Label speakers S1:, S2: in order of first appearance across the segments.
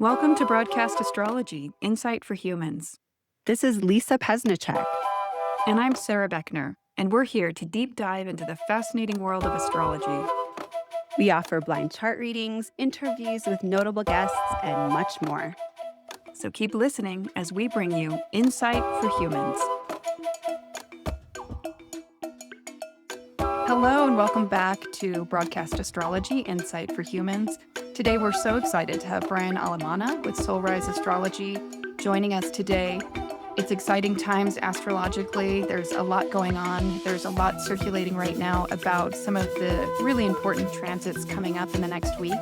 S1: Welcome to Broadcast Astrology, Insight for Humans.
S2: This is Lisa Pesnichak.
S1: And I'm Sara Beckner, and we're here to deep dive into the fascinating world of astrology.
S2: We offer blind chart readings, interviews with notable guests, and much more.
S1: So keep listening as we bring you Insight for Humans. Hello, and welcome back to Broadcast Astrology, Insight for Humans. Today, we're so excited to have Brian Allemana with Soulrise Astrology joining us today. It's exciting times astrologically. There's a lot going on. There's a lot circulating right now about some of the really important transits coming up in the next week.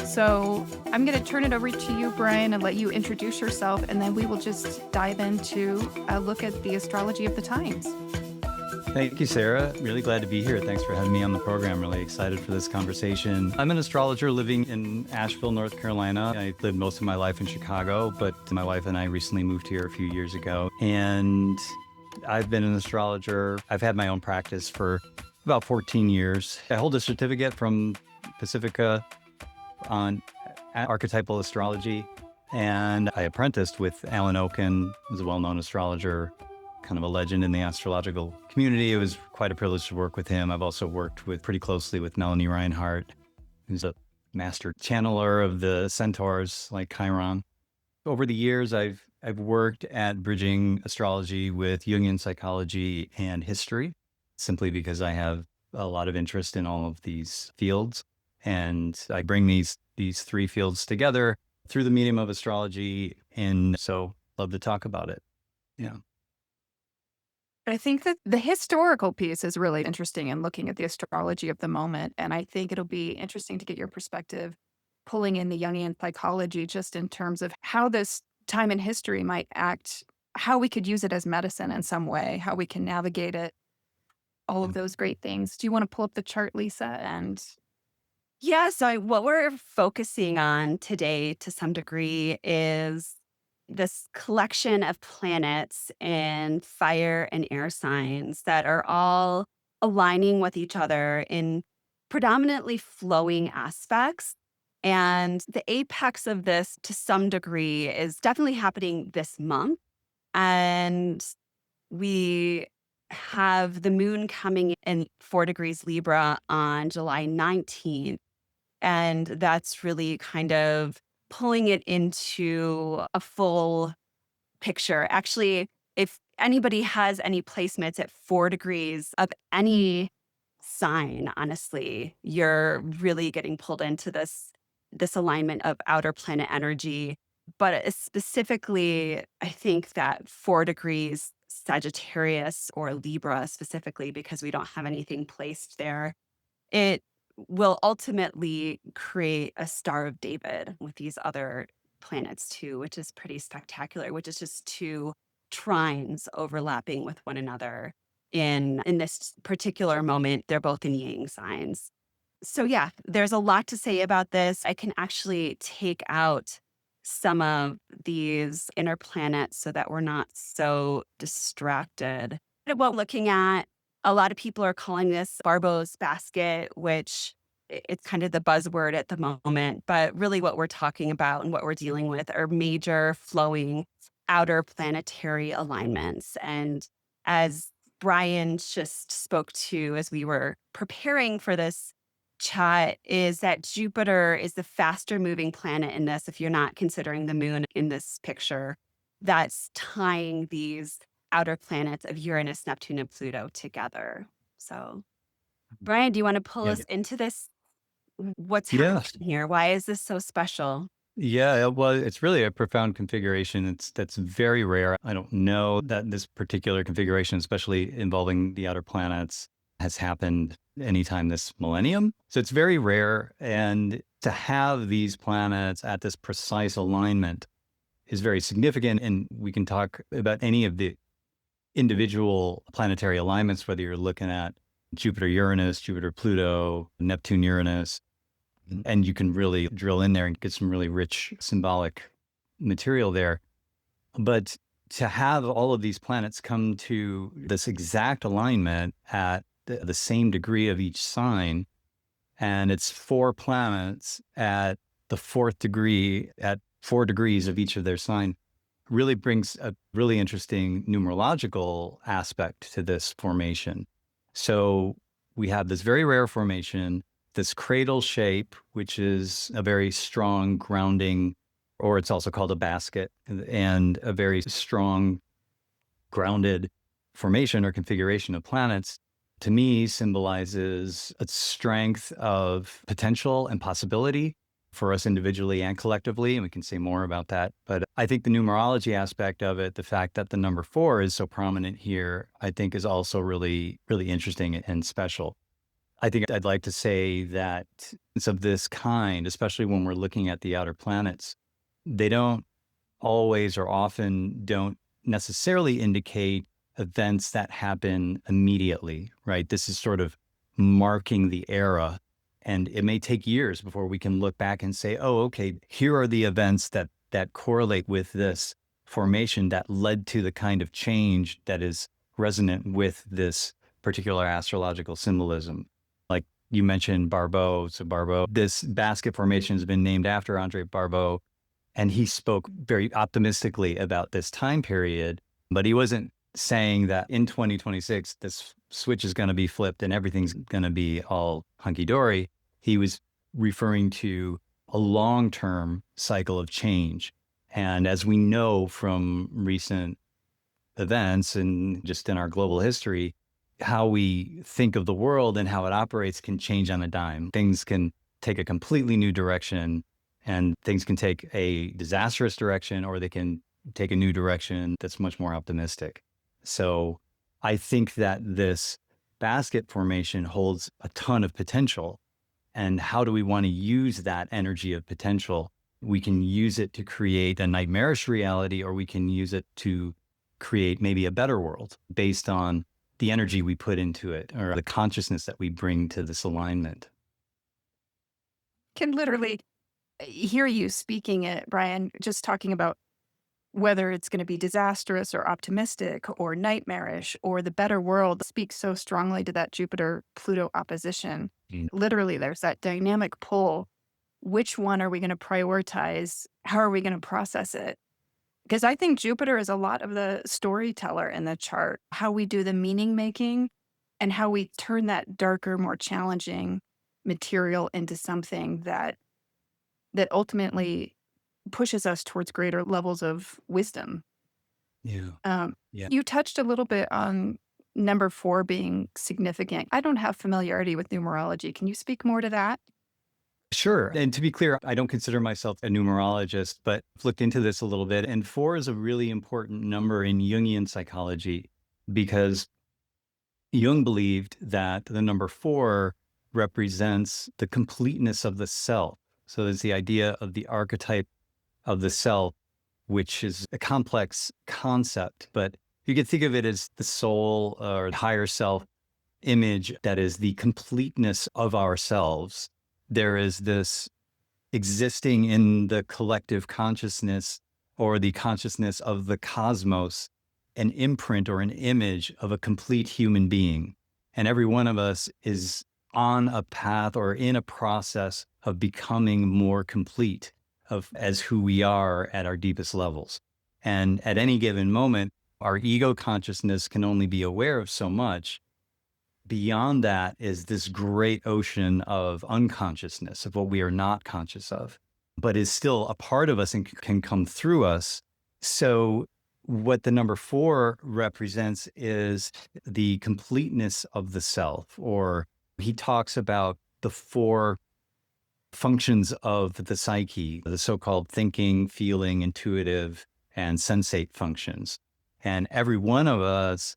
S1: So I'm going to turn it over to you, Brian, and let you introduce yourself, and then we will just dive into a look at the astrology of the times.
S3: Thank you, Sara. Really glad to be here. Thanks for having me on the program. Really excited for this conversation. I'm an astrologer living in Asheville, North Carolina. I lived most of my life in Chicago, but my wife and I recently moved here a few years ago. And I've been an astrologer. I've had my own practice for about 14 years. I hold a certificate from Pacifica on archetypal astrology. And I apprenticed with Alan Oken, who's a well-known astrologer, kind of a legend in the astrological community. It was quite a privilege to work with him. I've also worked pretty closely with Melanie Reinhardt, who's a master channeler of the centaurs like Chiron. Over the years, I've worked at bridging astrology with Jungian psychology and history, simply because I have a lot of interest in all of these fields. And I bring these three fields together through the medium of astrology. And so love to talk about it. Yeah.
S1: I think that the historical piece is really interesting in looking at the astrology of the moment. And I think it'll be interesting to get your perspective, pulling in the Jungian psychology, just in terms of how this time in history might act, how we could use it as medicine in some way, how we can navigate it, all of those great things. Do you want to pull up the chart, Lisa? And
S2: Yeah, so what we're focusing on today to some degree is this collection of planets in fire and air signs that are all aligning with each other in predominantly flowing aspects. And the apex of this, to some degree, is definitely happening this month. And we have the moon coming in 4 degrees Libra on July 19th. And that's really kind of pulling it into a full picture. Actually, if anybody has any placements at 4 degrees of any sign, honestly, you're really getting pulled into this alignment of outer planet energy. But specifically, I think that 4 degrees Sagittarius or Libra specifically, because we don't have anything placed there, it will ultimately create a Star of David with these other planets too, which is pretty spectacular, which is just 2 trines overlapping with one another. In this particular moment, they're both in Yang signs. So yeah, there's a lot to say about this. I can actually take out some of these inner planets so that we're not so distracted. What we're looking at, a lot of people are calling this Barbault's basket, which it's kind of the buzzword at the moment. But really what we're talking about and what we're dealing with are major flowing outer planetary alignments. And as Brian just spoke to as we were preparing for this chat, is that Jupiter is the faster moving planet in this, if you're not considering the moon in this picture, that's tying these outer planets of Uranus, Neptune, and Pluto together. So, Brian, do you want to pull
S3: Yeah.
S2: us into this? What's
S3: Yeah.
S2: happening here? Why is this so special?
S3: Yeah, well, it's really a profound configuration. That's very rare. I don't know that this particular configuration, especially involving the outer planets, has happened anytime this millennium. So it's very rare. And to have these planets at this precise alignment is very significant. And we can talk about any of the individual planetary alignments, whether you're looking at Jupiter, Uranus, Jupiter, Pluto, Neptune, Uranus. And you can really drill in there and get some really rich symbolic material there. But to have all of these planets come to this exact alignment at the same degree of each sign, and it's 4 planets at the 4th degree at 4 degrees of each of their sign really brings a really interesting numerological aspect to this formation. So we have this very rare formation, this cradle shape, which is a very strong grounding, or it's also called a basket, and a very strong grounded formation or configuration of planets, to me symbolizes a strength of potential and possibility for us individually and collectively. And we can say more about that. But I think the numerology aspect of it, the fact that the number 4 is so prominent here, I think is also really, really interesting and special. I think I'd like to say that it's of this kind, especially when we're looking at the outer planets, they don't always or often don't necessarily indicate events that happen immediately, right? This is sort of marking the era. And it may take years before we can look back and say, oh, okay, here are the events that correlate with this formation that led to the kind of change that is resonant with this particular astrological symbolism. Like you mentioned Barbault. So Barbault, this basket formation has been named after Andre Barbault. And he spoke very optimistically about this time period, but he wasn't saying that in 2026, this switch is going to be flipped and everything's going to be all hunky-dory. He was referring to a long-term cycle of change. And as we know from recent events and just in our global history, how we think of the world and how it operates can change on a dime. Things can take a completely new direction, and things can take a disastrous direction, or they can take a new direction that's much more optimistic. So I think that this basket formation holds a ton of potential. And how do we want to use that energy of potential? We can use it to create a nightmarish reality, or we can use it to create maybe a better world based on the energy we put into it or the consciousness that we bring to this alignment.
S1: Can literally hear you speaking it, Brian, just talking about whether it's going to be disastrous or optimistic or nightmarish or the better world speaks so strongly to that Jupiter-Pluto opposition. Literally, there's that dynamic pull. Which one are we going to prioritize? How are we going to process it? Because I think Jupiter is a lot of the storyteller in the chart, how we do the meaning making and how we turn that darker, more challenging material into something that ultimately pushes us towards greater levels of wisdom.
S3: Yeah.
S1: You touched a little bit on number 4 being significant. I don't have familiarity with numerology. Can you speak more to that?
S3: Sure. And to be clear, I don't consider myself a numerologist, but I've looked into this a little bit. And 4 is a really important number in Jungian psychology because Jung believed that the number 4 represents the completeness of the self. So there's the idea of the archetype of the self, which is a complex concept, but you can think of it as the soul or higher self image that is the completeness of ourselves. There is this existing in the collective consciousness or the consciousness of the cosmos, an imprint or an image of a complete human being. And every one of us is on a path or in a process of becoming more complete as who we are at our deepest levels. And at any given moment, our ego consciousness can only be aware of so much. Beyond that is this great ocean of unconsciousness, of what we are not conscious of, but is still a part of us and can come through us. So what the number 4 represents is the completeness of the self, or he talks about the 4 functions of the psyche, the so-called thinking, feeling, intuitive, and sensate functions. And every one of us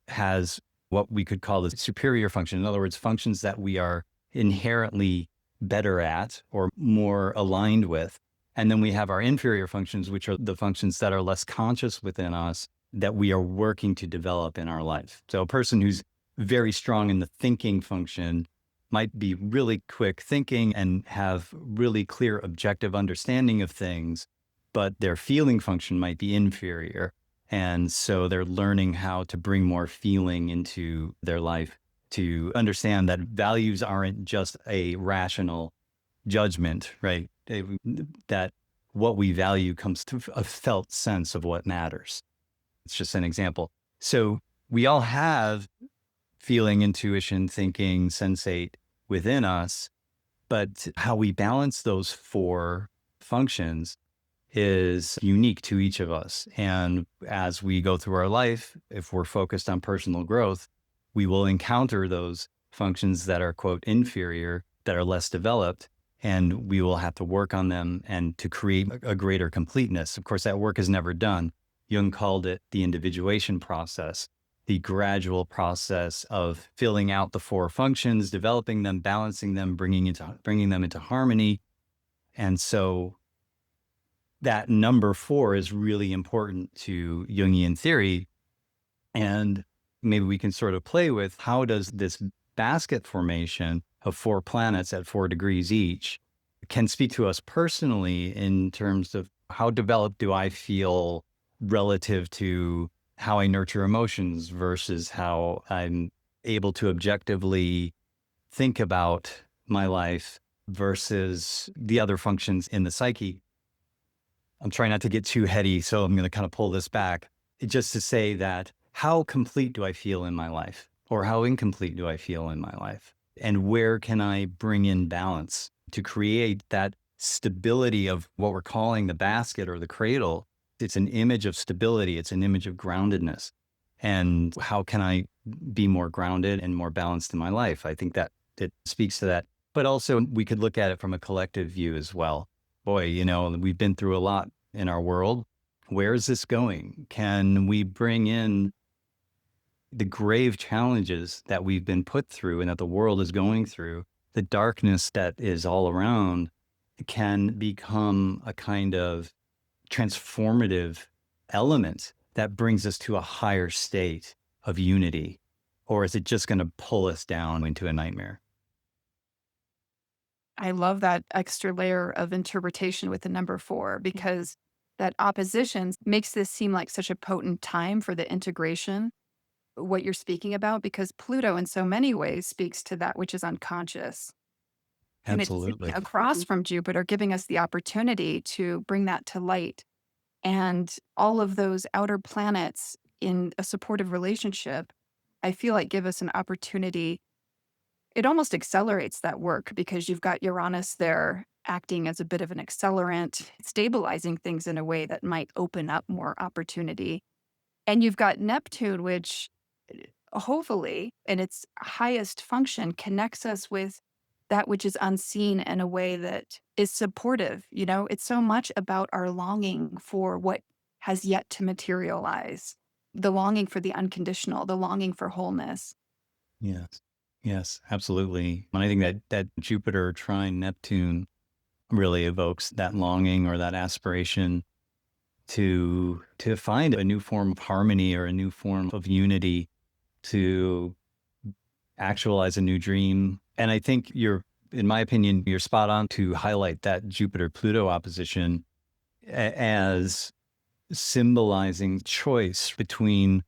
S3: has what we could call the superior function. In other words, functions that we are inherently better at or more aligned with. And then we have our inferior functions, which are the functions that are less conscious within us that we are working to develop in our life. So a person who's very strong in the thinking function might be really quick thinking and have really clear objective understanding of things, but their feeling function might be inferior. And so they're learning how to bring more feeling into their life to understand that values aren't just a rational judgment, right? That what we value comes to a felt sense of what matters. It's just an example. So we all have feeling, intuition, thinking, sensate within us, but how we balance those four functions is unique to each of us. And as we go through our life, if we're focused on personal growth, we will encounter those functions that are, quote, inferior, that are less developed, and we will have to work on them and to create a greater completeness. Of course, that work is never done. Jung called it the individuation process, the gradual process of filling out the four functions, developing them, balancing them, bringing them into harmony. And so that number 4 is really important to Jungian theory. And maybe we can sort of play with, how does this basket formation of 4 planets at 4 degrees each can speak to us personally in terms of how developed do I feel relative to how I nurture emotions versus how I'm able to objectively think about my life versus the other functions in the psyche. I'm trying not to get too heady, so I'm going to kind of pull this back just to say that how complete do I feel in my life, or how incomplete do I feel in my life? And where can I bring in balance to create that stability of what we're calling the basket or the cradle? It's an image of stability. It's an image of groundedness. And how can I be more grounded and more balanced in my life? I think that it speaks to that. But also we could look at it from a collective view as well. Boy, we've been through a lot in our world. Where is this going? Can we bring in the grave challenges that we've been put through and that the world is going through, the darkness that is all around, can become a kind of transformative element that brings us to a higher state of unity? Or is it just going to pull us down into a nightmare?
S1: I love that extra layer of interpretation with the number 4, because that opposition makes this seem like such a potent time for the integration, what you're speaking about, because Pluto in so many ways speaks to that which is unconscious. And it's sitting
S3: Absolutely.
S1: across from Jupiter, giving us the opportunity to bring that to light. And all of those outer planets in a supportive relationship, I feel like give us an opportunity. It almost accelerates that work because you've got Uranus there acting as a bit of an accelerant, stabilizing things in a way that might open up more opportunity. And you've got Neptune, which hopefully in its highest function connects us with that which is unseen in a way that is supportive. It's so much about our longing for what has yet to materialize, the longing for the unconditional, the longing for wholeness.
S3: Yes. Yes, absolutely. And I think that Jupiter trine Neptune really evokes that longing or that aspiration to find a new form of harmony or a new form of unity, to actualize a new dream. And I think in my opinion, you're spot on to highlight that Jupiter-Pluto opposition as symbolizing choice between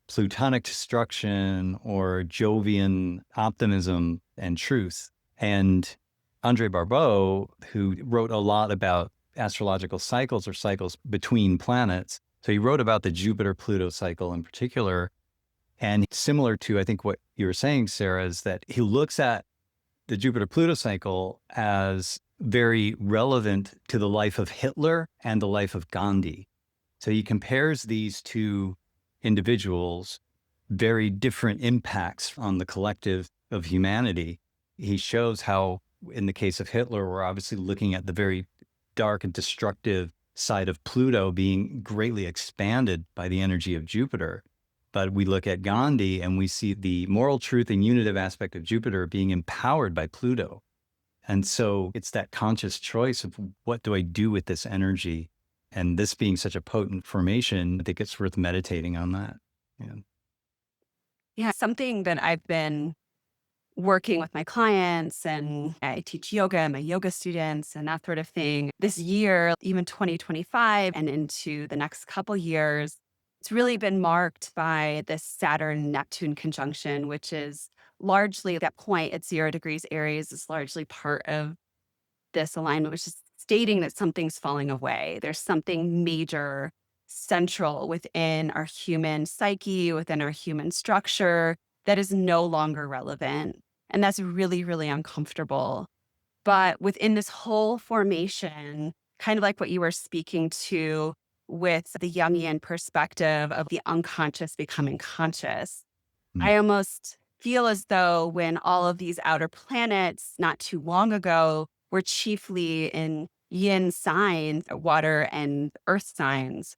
S3: Plutonic destruction or Jovian optimism and truth. And Andre Barbault, who wrote a lot about astrological cycles or cycles between planets, so he wrote about the Jupiter-Pluto cycle in particular. And similar to, I think, what you were saying, Sara, is that he looks at the Jupiter-Pluto cycle as very relevant to the life of Hitler and the life of Gandhi. So he compares these two individuals, very different impacts on the collective of humanity. He shows how, in the case of Hitler, we're obviously looking at the very dark and destructive side of Pluto being greatly expanded by the energy of Jupiter. But we look at Gandhi and we see the moral truth and unitive aspect of Jupiter being empowered by Pluto. And so it's that conscious choice of, what do I do with this energy? And this being such a potent formation, I think it's worth meditating on that. Yeah.
S2: Yeah, something that I've been working with my clients, and I teach yoga and my yoga students and that sort of thing. This year, even 2025 and into the next couple years, it's really been marked by this Saturn-Neptune conjunction, which is largely that point at 0 degrees Aries is largely part of this alignment, which is stating that something's falling away. There's something major central within our human psyche, within our human structure that is no longer relevant. And that's really, really uncomfortable. But within this whole formation, kind of like what you were speaking to with the Jungian perspective of the unconscious becoming conscious,
S3: Mm.
S2: I almost feel as though when all of these outer planets not too long ago were chiefly in yin signs, water and earth signs,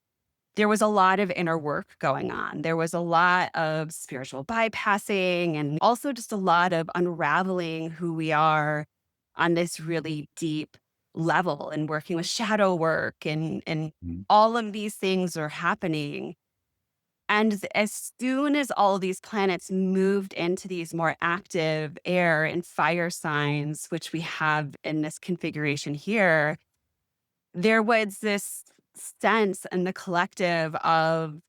S2: there was a lot of inner work going on. There was a lot of spiritual bypassing and also just a lot of unraveling who we are on this really deep level and working with shadow work and
S3: Mm.
S2: all of these things are happening. And as soon as all of these planets moved into these more active air and fire signs, which we have in this configuration here, there was this sense in the collective of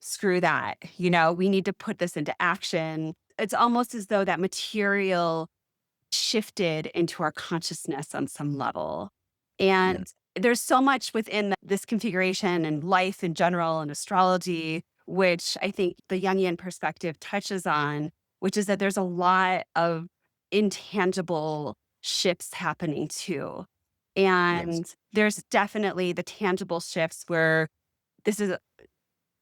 S2: screw that, we need to put this into action. It's almost as though that material shifted into our consciousness on some level.
S3: Yeah.
S2: And there's so much within this configuration and life in general and astrology, which I think the Jungian perspective touches on, which is that there's a lot of intangible shifts happening too.
S3: Yes.
S2: And there's definitely the tangible shifts where this is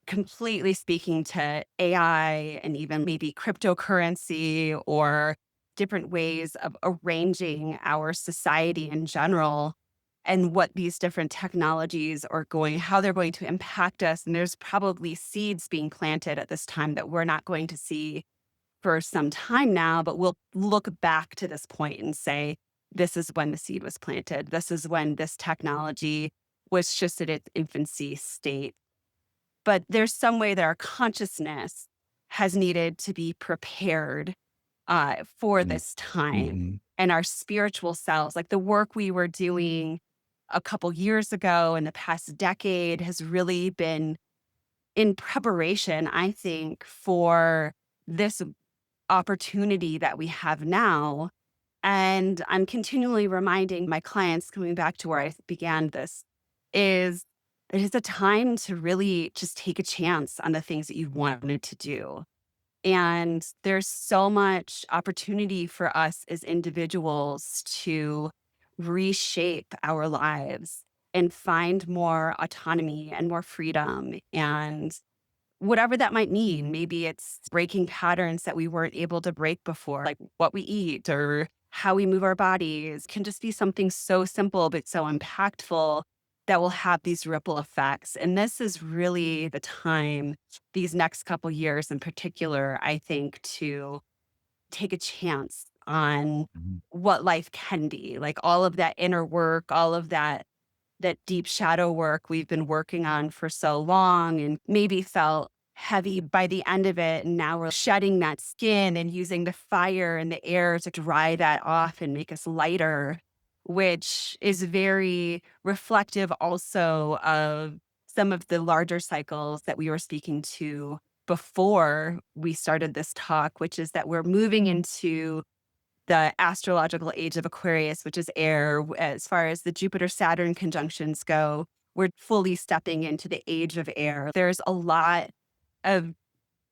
S2: completely speaking to AI and even maybe cryptocurrency or different ways of arranging our society in general and what these different technologies are going, how they're going to impact us. And there's probably seeds being planted at this time that we're not going to see for some time now, but we'll look back to this point and say, this is when the seed was planted. This is when this technology was just at its infancy state. But there's some way that our consciousness has needed to be prepared for
S3: Mm.
S2: this time.
S3: Mhm.
S2: And our spiritual selves, like the work we were doing a couple years ago in the past decade, has really been in preparation, I think, for this opportunity that we have now. And I'm continually reminding my clients, coming back to where I began this, is it is a time to really just take a chance on the things that you wanted to do. And there's so much opportunity for us as individuals to reshape our lives and find more autonomy and more freedom and whatever that might mean. Maybe it's breaking patterns that we weren't able to break before, like what we eat or how we move our bodies. Can just be something so simple but so impactful that will have these ripple effects. And this is really the time, these next couple years in particular, I think, to take a chance on
S3: Mhm.
S2: what life can be. Like all of that inner work, all of that deep shadow work we've been working on for so long and maybe felt heavy by the end of it. And now we're shedding that skin and using the fire and the air to dry that off and make us lighter, which is very reflective also of some of the larger cycles that we were speaking to before we started this talk, which is that we're moving into the astrological age of Aquarius, which is air. As far as the Jupiter Saturn conjunctions go, we're fully stepping into the age of air. There's a lot of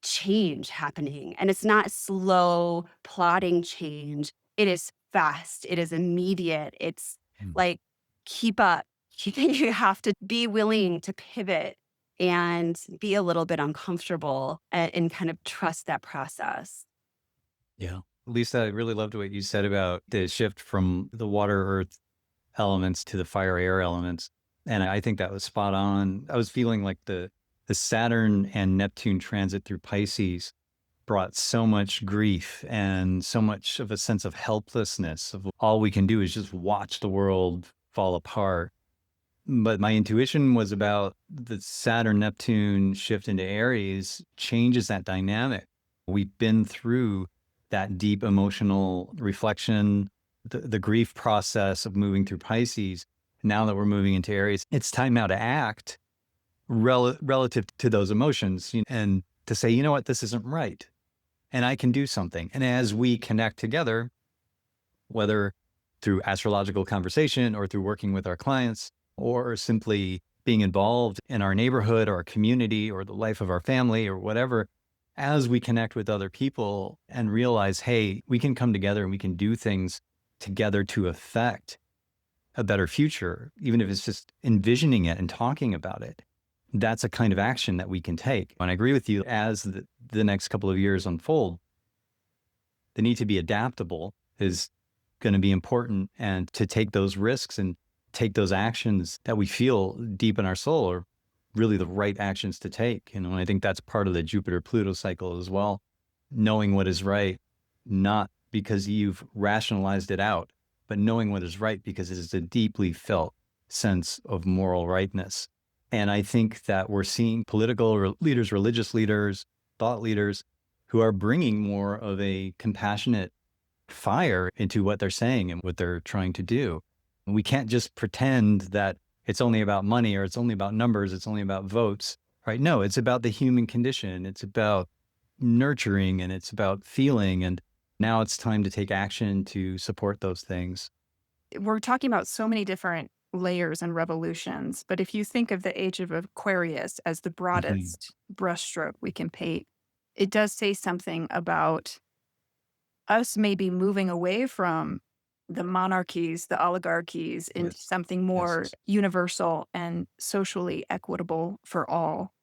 S2: change happening, and it's not slow, plodding change. It is fast, it is immediate. It's
S3: Mm.
S2: like, keep up. You have to be willing to pivot and be a little bit uncomfortable and kind of trust that process.
S3: Yeah. Lisa, I really loved what you said about the shift from the water earth elements to the fire air elements. And I think that was spot on. I was feeling like the Saturn and Neptune transit through Pisces brought so much grief and so much of a sense of helplessness of all we can do is just watch the world fall apart. But my intuition was about the Saturn Neptune shift into Aries changes that dynamic. We've been through that deep emotional reflection, the grief process of moving through Pisces. Now that we're moving into Aries, it's time now to act relative to those emotions and to say, you know what, this isn't right. And I can do something. And as we connect together, whether through astrological conversation or through working with our clients or simply being involved in our neighborhood or our community or the life of our family or whatever, as we connect with other people and realize, hey, we can come together and we can do things together to affect a better future, even if it's just envisioning it and talking about it. That's a kind of action that we can take. And I agree with you, as the next couple of years unfold, the need to be adaptable is going to be important, and to take those risks and take those actions that we feel deep in our soul are really the right actions to take. And I think that's part of the Jupiter-Pluto cycle as well. Knowing what is right, not because you've rationalized it out, but knowing what is right because it is a deeply felt sense of moral rightness. And I think that we're seeing political leaders, religious leaders, thought leaders who are bringing more of a compassionate fire into what they're saying and what they're trying to do. And we can't just pretend that it's only about money or it's only about numbers, it's only about votes, right? No, it's about the human condition. It's about nurturing and it's about feeling. And now it's time to take action to support those things.
S1: We're talking about so many different layers and revolutions, but if you think of the age of Aquarius as the broadest brushstroke we can paint, it does say something about us maybe moving away from the monarchies, the oligarchies, into something more universal and socially equitable for all.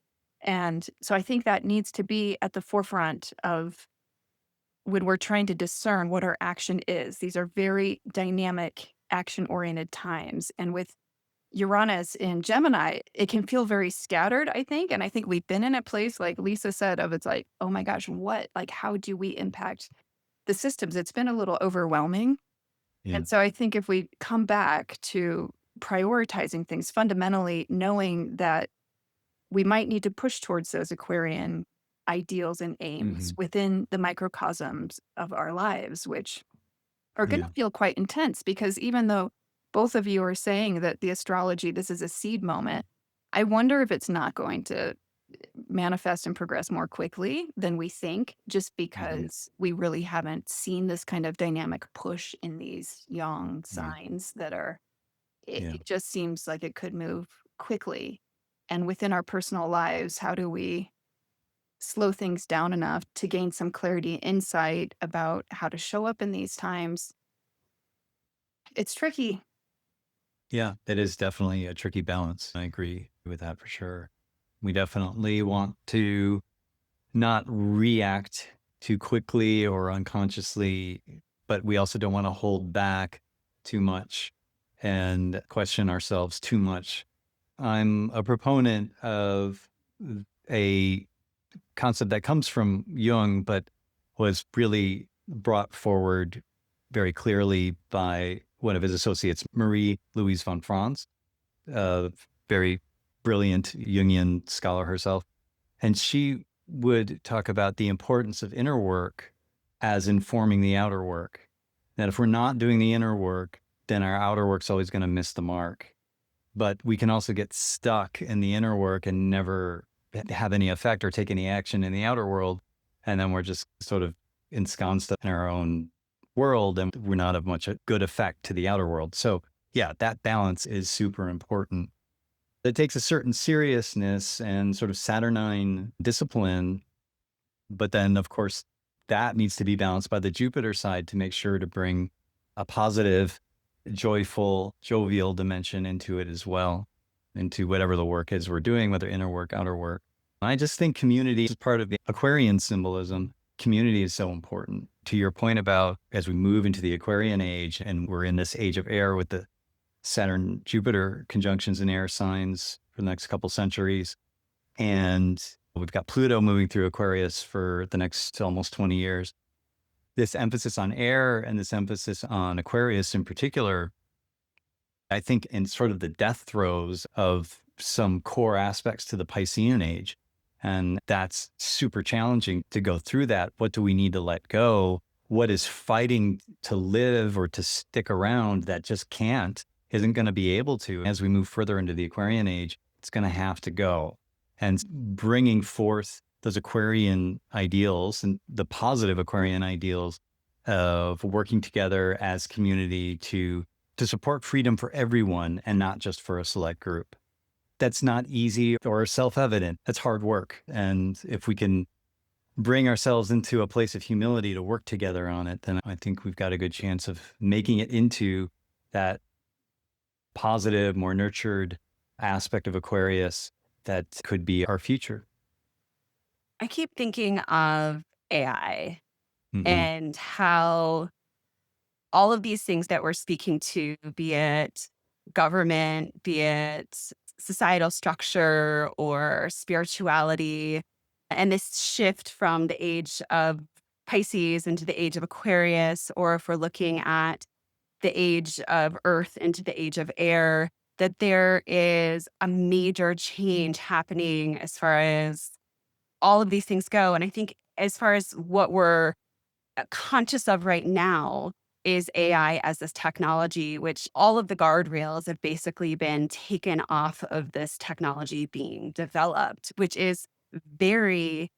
S1: And so I think that needs to be at the forefront of when we're trying to discern what our action is. These are very dynamic, action-oriented times. And with Uranus in Gemini, it can feel very scattered, I think. And I think we've been in a place, like Lisa said, of it's like, oh my gosh, how do we impact the systems? It's been a little overwhelming.
S3: Yeah.
S1: And so I think if we come back to prioritizing things fundamentally, knowing that we might need to push towards those Aquarian ideals and aims within the microcosms of our lives, which are going to feel quite intense, because even though both of you are saying that the astrology, this is a seed moment, I wonder if it's not going to manifest and progress more quickly than we think, just because we really haven't seen this kind of dynamic push in these young signs that are, it just seems like it could move quickly. And within our personal lives, how do we slow things down enough to gain some clarity, insight about how to show up in these times? It's tricky.
S3: Yeah, it is definitely a tricky balance. I agree with that for sure. We definitely want to not react too quickly or unconsciously, but we also don't want to hold back too much and question ourselves too much. I'm a proponent of a concept that comes from Jung, but was really brought forward very clearly by one of his associates, Marie-Louise von Franz, a very brilliant Jungian scholar herself. And she would talk about the importance of inner work as informing the outer work. That if we're not doing the inner work, then our outer work's always going to miss the mark. But we can also get stuck in the inner work and never have any effect or take any action in the outer world. And then we're just sort of ensconced in our own world, and we're not of much good effect to the outer world. So yeah, that balance is super important. It takes a certain seriousness and sort of Saturnine discipline, but then of course that needs to be balanced by the Jupiter side to make sure to bring a positive, joyful, jovial dimension into it as well, into whatever the work is we're doing, whether inner work, outer work. I just think community is part of the Aquarian symbolism. Community is so important. To your point about as we move into the Aquarian age, and we're in this age of air with the Saturn-Jupiter conjunctions in air signs for the next couple centuries. And we've got Pluto moving through Aquarius for the next almost 20 years. This emphasis on air and this emphasis on Aquarius in particular, I think in sort of the death throes of some core aspects to the Piscean age. And that's super challenging to go through that. What do we need to let go? What is fighting to live or to stick around that just isn't going to be able to? As we move further into the Aquarian age, it's going to have to go. And bringing forth those Aquarian ideals and the positive Aquarian ideals of working together as community to support freedom for everyone and not just for a select group. That's not easy or self-evident. That's hard work. And if we can bring ourselves into a place of humility to work together on it, then I think we've got a good chance of making it into that positive, more nurtured aspect of Aquarius that could be our future.
S2: I keep thinking of AI
S3: Mm-hmm.
S2: and how all of these things that we're speaking to, be it government, be it societal structure or spirituality, and this shift from the age of Pisces into the age of Aquarius, or if we're looking at the age of Earth into the age of air, that there is a major change happening as far as all of these things go. And I think as far as what we're conscious of right now is AI as this technology, which all of the guardrails have basically been taken off of this technology being developed, which is very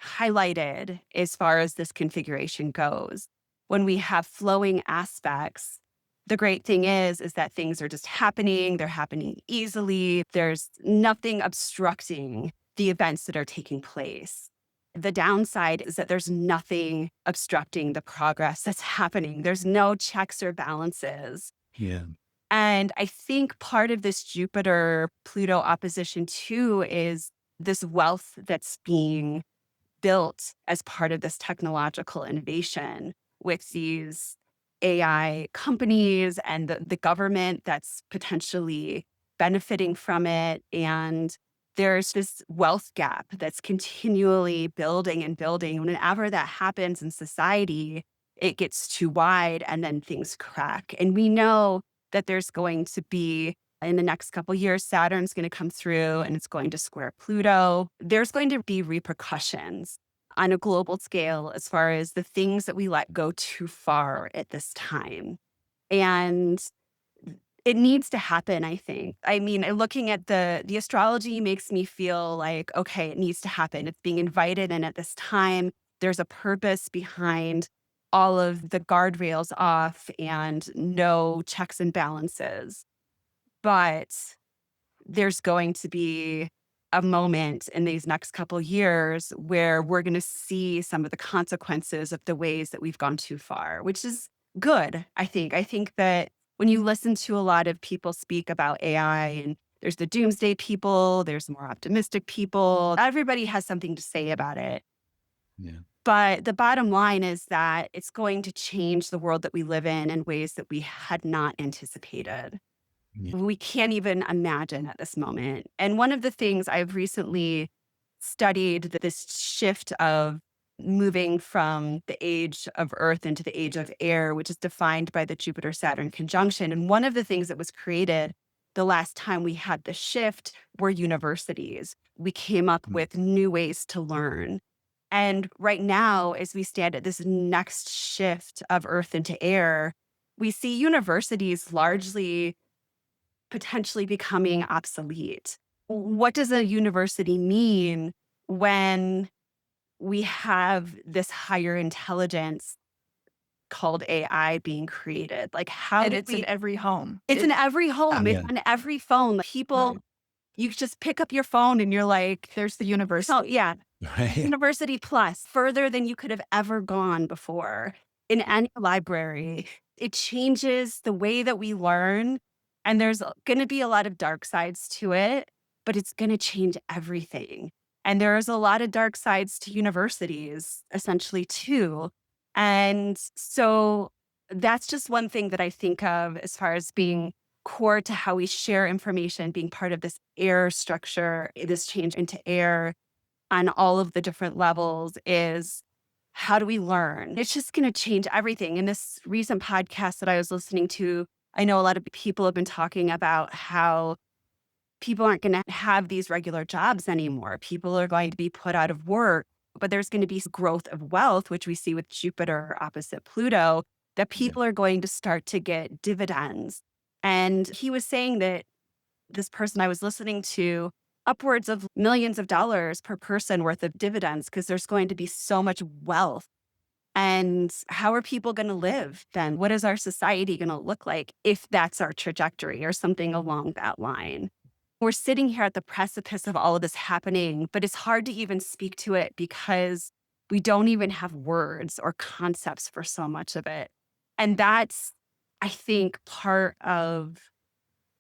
S2: highlighted as far as this configuration goes. When we have flowing aspects, the great thing is that things are just happening. They're happening easily. There's nothing obstructing the events that are taking place. The downside is that there's nothing obstructing the progress that's happening. There's no checks or balances.
S3: Yeah.
S2: And I think part of this Jupiter Pluto opposition too is this wealth that's being built as part of this technological innovation with these AI companies and the government that's potentially benefiting from it. And there's this wealth gap that's continually building and building. Whenever that happens in society, it gets too wide and then things crack. And we know that there's going to be in the next couple of years, Saturn's going to come through and it's going to square Pluto. There's going to be repercussions on a global scale as far as the things that we let go too far at this time. And it needs to happen, I think. I mean, looking at the astrology makes me feel like, okay, it needs to happen. It's being invited in at this time. There's a purpose behind all of the guardrails off and no checks and balances. But there's going to be a moment in these next couple years where we're going to see some of the consequences of the ways that we've gone too far, which is good, I think. I think that when you listen to a lot of people speak about AI, and there's the doomsday people, there's more optimistic people, everybody has something to say about it.
S3: Yeah.
S2: But the bottom line is that it's going to change the world that we live in ways that we had not anticipated.
S3: Yeah.
S2: We can't even imagine at this moment. And one of the things I've recently studied, that this shift of moving from the age of Earth into the age of air, which is defined by the Jupiter-Saturn conjunction. And one of the things that was created the last time we had the shift were universities. We came up with new ways to learn. And right now, as we stand at this next shift of Earth into air, we see universities largely potentially becoming obsolete. What does a university mean when we have this higher intelligence called AI being created? Like, how
S1: And
S2: do
S1: it's
S2: we?
S1: in every home.
S2: It's in every home.
S3: Yeah.
S2: It's on every phone. People,
S1: Right.
S2: you just pick up your phone and you're like,
S1: There's the universe.
S2: oh yeah,
S3: Right.
S2: University Plus, further than you could have ever gone before in any library. It changes the way that we learn. And there's going to be a lot of dark sides to it, but it's going to change everything. And there's a lot of dark sides to universities, essentially, too. And so that's just one thing that I think of as far as being core to how we share information, being part of this air structure, this change into air on all of the different levels is how do we learn? It's just going to change everything. In this recent podcast that I was listening to, I know a lot of people have been talking about how people aren't going to have these regular jobs anymore. People are going to be put out of work, but there's going to be growth of wealth, which we see with Jupiter opposite Pluto, that people are going to start to get dividends. And he was saying that this person I was listening to, upwards of millions of dollars per person worth of dividends, because there's going to be so much wealth. And how are people going to live then? What is our society going to look like if that's our trajectory or something along that line? We're sitting here at the precipice of all of this happening, but it's hard to even speak to it because we don't even have words or concepts for so much of it. And that's, I think, part of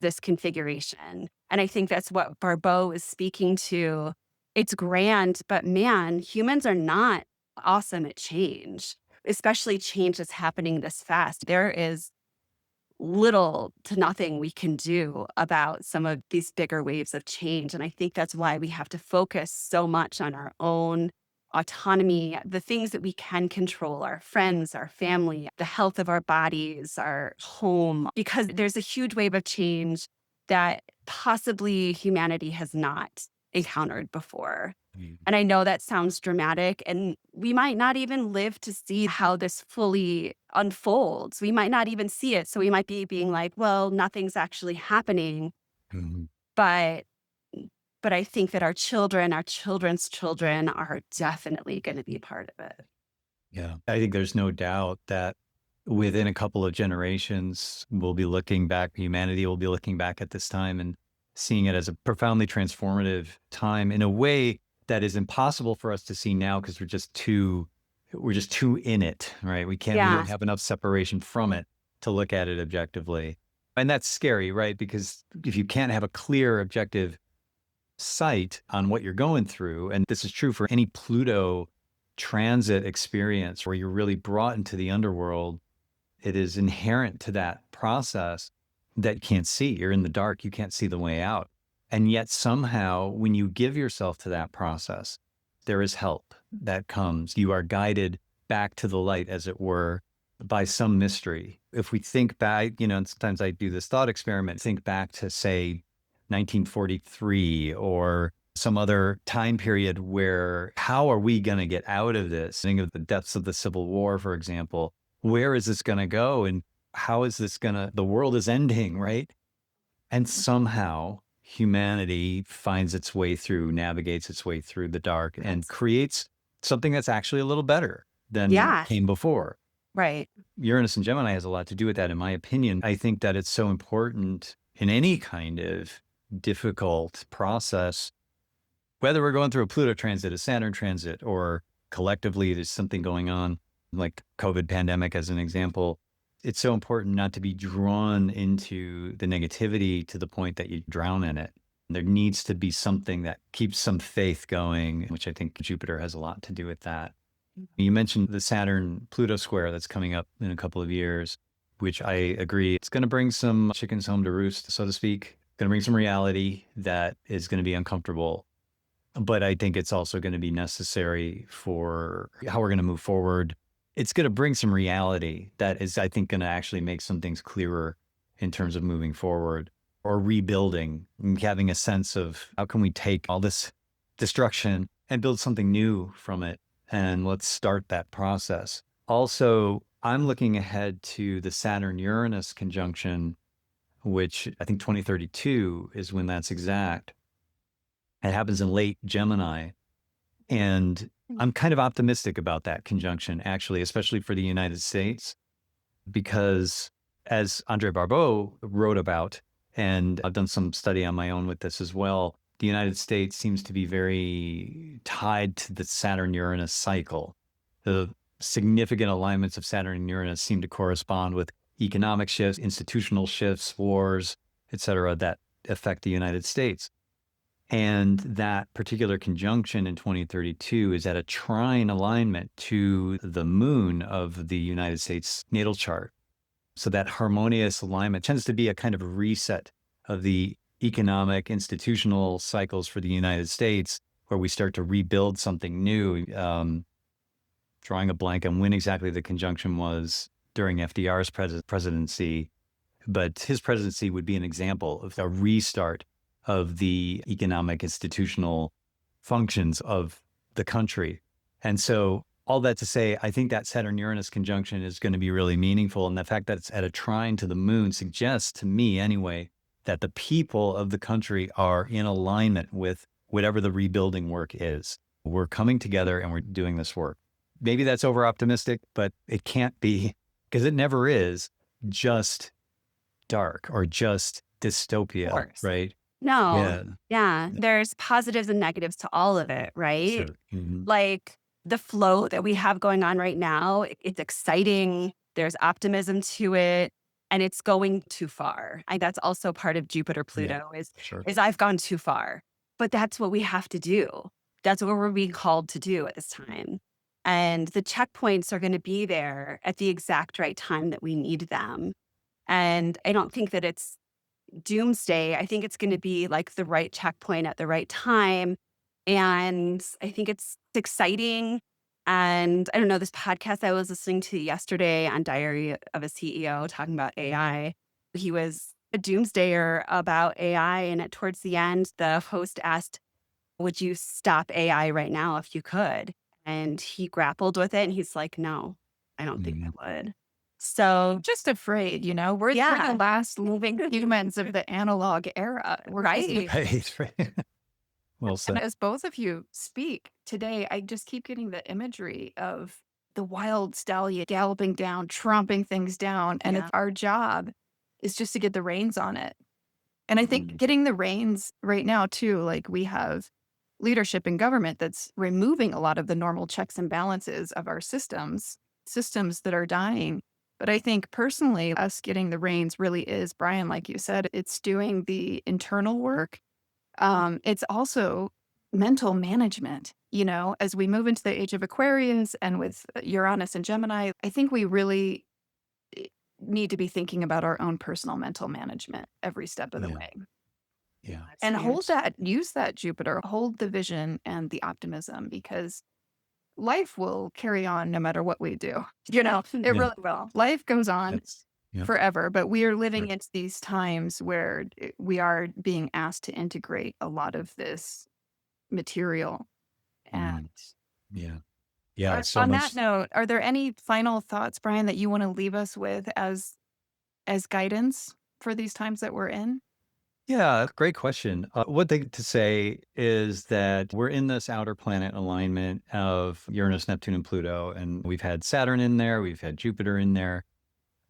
S2: this configuration. And I think that's what Barbault is speaking to. It's grand, but man, humans are not awesome at change, especially change that's happening this fast. There is little to nothing we can do about some of these bigger waves of change. And I think that's why we have to focus so much on our own autonomy, the things that we can control, our friends, our family, the health of our bodies, our home, because there's a huge wave of change that possibly humanity has not encountered before. And I know that sounds dramatic, and we might not even live to see how this fully unfolds. We might not even see it. So we might be being like, well, nothing's actually happening.
S3: Mhm.
S2: But I think that our children, our children's children are definitely going to be part of it.
S3: Yeah. I think there's no doubt that within a couple of generations, we'll be looking back, humanity will be looking back at this time and seeing it as a profoundly transformative time in a way that is impossible for us to see now because we're just too in it, right? We
S2: Yeah.
S3: don't have enough separation from it to look at it objectively. And that's scary, right? Because if you can't have a clear objective sight on what you're going through, and this is true for any Pluto transit experience where you're really brought into the underworld, it is inherent to that process that you can't see. You're in the dark, you can't see the way out. And yet somehow when you give yourself to that process, there is help that comes. You are guided back to the light, as it were, by some mystery. If we think back, and sometimes I do this thought experiment, think back to, say, 1943 or some other time period where how are we going to get out of this? Think of the depths of the Civil War, for example. Where is this going to go? And how is this the world is ending, right? And somehow humanity finds its way through, navigates its way through the dark and creates something that's actually a little better than
S2: Yeah.
S3: came before.
S2: Right.
S3: Uranus and Gemini has a lot to do with that, in my opinion. I think that it's so important in any kind of difficult process, whether we're going through a Pluto transit, a Saturn transit, or collectively there's something going on like COVID pandemic as an example. It's so important not to be drawn into the negativity to the point that you drown in it. There needs to be something that keeps some faith going, which I think Jupiter has a lot to do with that. You mentioned the Saturn-Pluto square that's coming up in a couple of years, which I agree. It's going to bring some chickens home to roost, so to speak. Going to bring some reality that is going to be uncomfortable. But I think it's also going to be necessary for how we're going to move forward. It's going to bring some reality that is, I think, going to actually make some things clearer in terms of moving forward or rebuilding, and having a sense of how can we take all this destruction and build something new from it. And let's start that process. Also, I'm looking ahead to the Saturn-Uranus conjunction, which I think 2032 is when that's exact. It happens in late Gemini. And I'm kind of optimistic about that conjunction, actually, especially for the United States, because as Andre Barbault wrote about, and I've done some study on my own with this as well, the United States seems to be very tied to the Saturn-Uranus cycle. The significant alignments of Saturn and Uranus seem to correspond with economic shifts, institutional shifts, wars, et cetera, that affect the United States. And that particular conjunction in 2032 is at a trine alignment to the moon of the United States natal chart. So that harmonious alignment tends to be a kind of reset of the economic, institutional cycles for the United States, where we start to rebuild something new. Drawing a blank on when exactly the conjunction was during FDR's presidency, but his presidency would be an example of a restart of the economic institutional functions of the country. And so all that to say, I think that Saturn-Uranus conjunction is going to be really meaningful. And the fact that it's at a trine to the moon suggests to me anyway, that the people of the country are in alignment with whatever the rebuilding work is. We're coming together and we're doing this work. maybe that's over optimistic, but it can't be, because it never is just dark or just dystopia, right?
S2: No.
S3: Yeah.
S2: Yeah. There's positives and negatives to all of it, right?
S3: Sure. Mm-hmm.
S2: Like the flow that we have going on right now, it's exciting. There's optimism to it, and it's going too far. That's also part of Jupiter Pluto
S3: Sure.
S2: is I've gone too far. But that's what we have to do. That's what we're being called to do at this time. And the checkpoints are going to be there at the exact right time that we need them. And I don't think that it's doomsday. I think it's going to be like the right checkpoint at the right time. And I think it's exciting. And I don't know, this podcast I was listening to yesterday on Diary of a CEO talking about AI, he was a doomsdayer about AI. And towards the end, the host asked, would you stop AI right now if you could? And he grappled with it and he's like, no, I don't think I would. So
S1: Just afraid, we're the last living humans of the analog era. We're
S2: right.
S3: Right. Well
S1: And
S3: said.
S1: as both of you speak today, I just keep getting the imagery of the wild stallion galloping down, tromping things down. And if our job is just to get the reins on it. And I think getting the reins right now, too, like we have leadership in government that's removing a lot of the normal checks and balances of our systems that are dying. But I think personally, us getting the reins really is, Brian, like you said, it's doing the internal work. It's also mental management, as we move into the age of Aquarius and with Uranus and Gemini, I think we really need to be thinking about our own personal mental management every step of the way.
S3: Yeah.
S1: And use that Jupiter, hold the vision and the optimism, because life will carry on no matter what we do. It really will. Life goes on forever, but we are living into these times where we are being asked to integrate a lot of this material. And
S3: so
S1: on
S3: much.
S1: that note, are there any final thoughts, Brian, that you want to leave us with as guidance for these times that we're in?
S3: Yeah, great question. One thing to say is that we're in this outer planet alignment of Uranus, Neptune, and Pluto, and we've had Saturn in there, we've had Jupiter in there.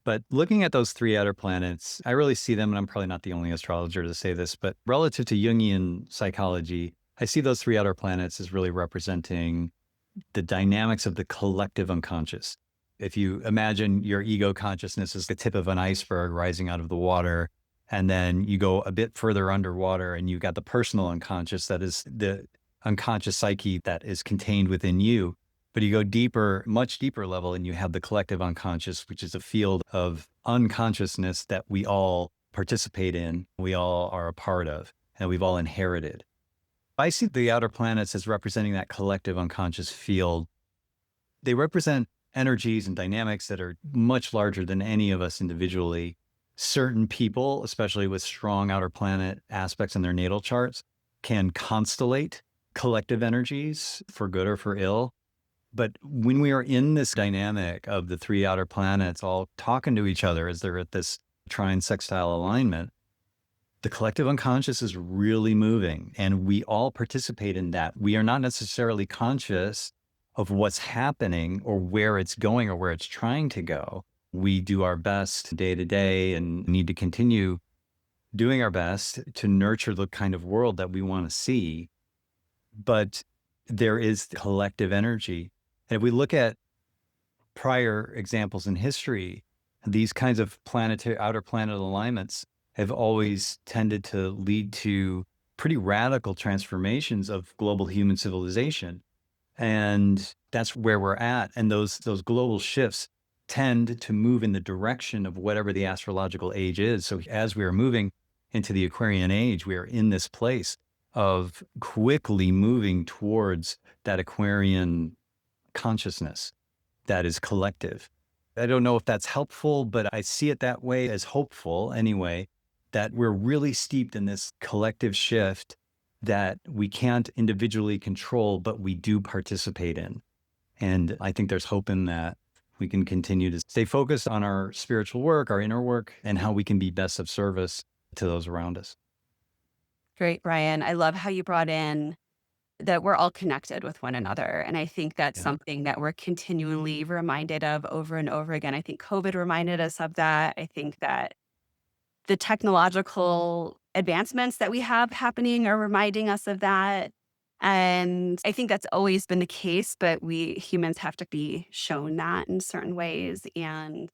S3: But looking at those three outer planets, I really see them, and I'm probably not the only astrologer to say this, but relative to Jungian psychology, I see those three outer planets as really representing the dynamics of the collective unconscious. If you imagine your ego consciousness as the tip of an iceberg rising out of the water, and then you go a bit further underwater and you got the personal unconscious, that is the unconscious psyche that is contained within you. But you go deeper, much deeper level, and you have the collective unconscious, which is a field of unconsciousness that we all participate in, we all are a part of, and we've all inherited. I see the outer planets as representing that collective unconscious field. They represent energies and dynamics that are much larger than any of us individually. Certain people, especially with strong outer planet aspects in their natal charts, can constellate collective energies for good or for ill. But when we are in this dynamic of the three outer planets all talking to each other as they're at this trine sextile alignment, the collective unconscious is really moving, and we all participate in that. We are not necessarily conscious of what's happening or where it's going or where it's trying to go. We do our best day to day and need to continue doing our best to nurture the kind of world that we want to see. But there is collective energy. And if we look at prior examples in history, these kinds of outer planet alignments have always tended to lead to pretty radical transformations of global human civilization. And that's where we're at. And those global shifts tend to move in the direction of whatever the astrological age is. So as we are moving into the Aquarian age, we are in this place of quickly moving towards that Aquarian consciousness that is collective. I don't know if that's helpful, but I see it that way as hopeful anyway, that we're really steeped in this collective shift that we can't individually control, but we do participate in. And I think there's hope in that. We can continue to stay focused on our spiritual work, our inner work, and how we can be best of service to those around us.
S2: Great, Brian. I love how you brought in that we're all connected with one another. And I think that's
S3: Yeah.
S2: something that we're continually reminded of over and over again. I think COVID reminded us of that. I think that the technological advancements that we have happening are reminding us of that. And I think that's always been the case, but we humans have to be shown that in certain ways. And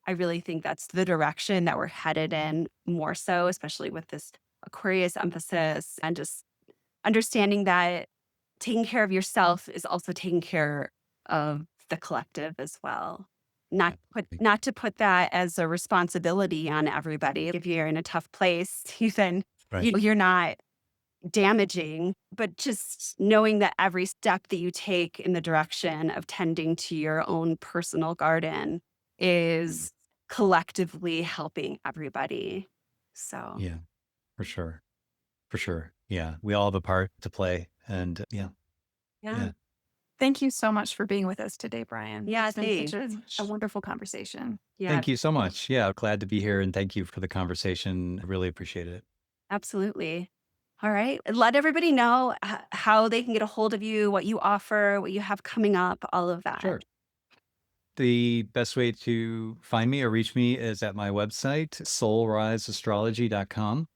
S2: I really think that's the direction that we're headed in more so, especially with this Aquarius emphasis and just understanding that taking care of yourself is also taking care of the collective as well. Not to put that as a responsibility on everybody. If you're in a tough place,
S3: Right.
S2: you're not damaging, but just knowing that every step that you take in the direction of tending to your own personal garden is collectively helping everybody. So
S3: Yeah, for sure. For sure. Yeah. We all have a part to play. And
S2: yeah.
S3: yeah.
S1: Thank you so much for being with us today, Brian.
S2: Yeah,
S1: It's been such
S2: thanks.
S1: a wonderful conversation.
S2: Yeah,
S3: Thank you so much. Yeah. Glad to be here. And thank you for the conversation. I really appreciate it.
S2: absolutely. All right. Let everybody know how they can get a hold of you, what you offer, what you have coming up, all of that.
S3: Sure. The best way to find me or reach me is at my website, soulriseastrology.com.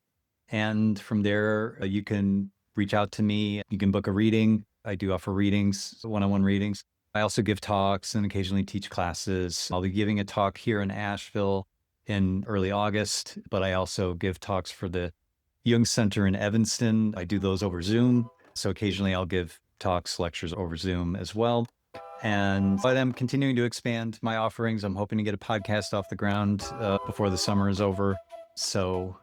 S3: And from there, you can reach out to me. You can book a reading. I do offer readings, one-on-one readings. I also give talks and occasionally teach classes. I'll be giving a talk here in Asheville in early August, but I also give talks for the Jung Center in Evanston. I do those over Zoom. So occasionally I'll give talks, lectures over Zoom as well. But I'm continuing to expand my offerings. I'm hoping to get a podcast off the ground before the summer is over. So,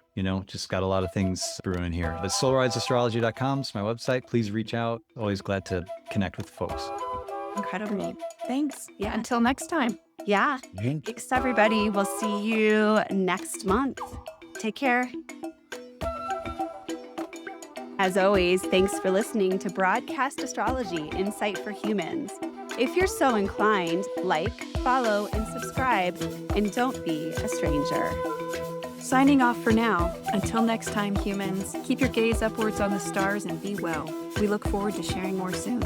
S3: just got a lot of things brewing here. But soulriseastrology.com is my website. Please reach out. Always glad to connect with folks.
S2: Incredible.
S1: Thanks.
S2: Yeah.
S1: Until next time.
S2: Yeah. Thanks, everybody. We'll see you next month. Take care. As always, thanks for listening to Broadcast Astrology, Insight for Humans. If you're so inclined, like, follow, and subscribe, and don't be a stranger.
S1: Signing off for now. Until next time, humans, keep your gaze upwards on the stars and be well. We look forward to sharing more soon.